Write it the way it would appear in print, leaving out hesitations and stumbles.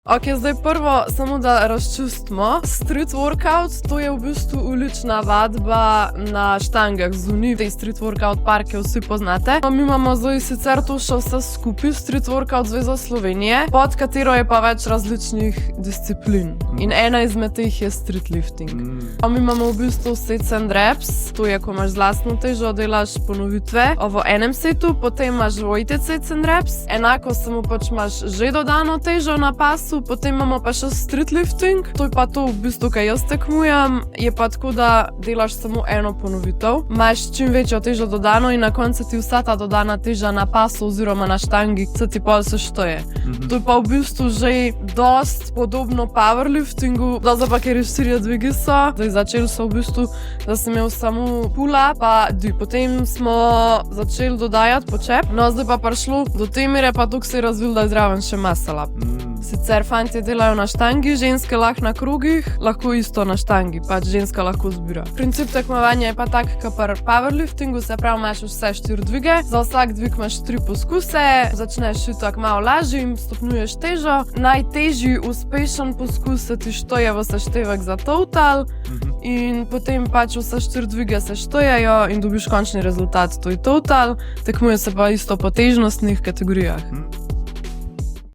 Ok, zdaj prvo, samo da razčistimo. Street workout, to je v bistvu ulična vadba na štangah zunaj. Te street workout parke vsi poznate. Mi imamo zdaj sicer to še vse skupaj, Street Workout Zveza Slovenije, pod katero je pa več različnih disciplin. In ena izmed teh je street lifting. Mi imamo v bistvu sets and reps, to je, ko imaš z lastno težo, delaš ponovitve v enem setu, potem imaš weighted sets and reps, enako samo pač imaš že dodano težo na pasu. Potem imamo pa še street lifting, to je pa to v bistvu, kaj jaz tekmujem, je pa tako, da delaš samo eno ponovitev, imaš čim večjo težo dodano in na koncu ti vsa ta dodana teža na pasu oziroma na štangi se ti pol sešteje. To je pa v bistvu že dost podobno powerliftingu, zdaj pa ker štirje dvigi so, zdaj začeli so v bistvu, da sem imel samo pull-up pa dvig, potem smo začeli dodajati počep, no zdaj pa prišlo do te mere pa tukaj se je razvil, da je zraven še muscle up. Sicer fantje delajo na štangi, ženske lahko na krogih, lahko isto na štangi, pač ženska lahko zbira. Princip tekmovanja je pa tak, kot pri powerliftingu, se pravi, imaš vse 4 dvige, za vsak dvig imaš 3 poskuse, začneš tako malo lažjim, stopnjuješ težo, najtežji uspešen poskus se ti šteje v seštevek za total in potem pač vse 4 dvige se štejejo in dobiš končni rezultat, to je total, tekmuje se pa isto po težnostnih kategorijah.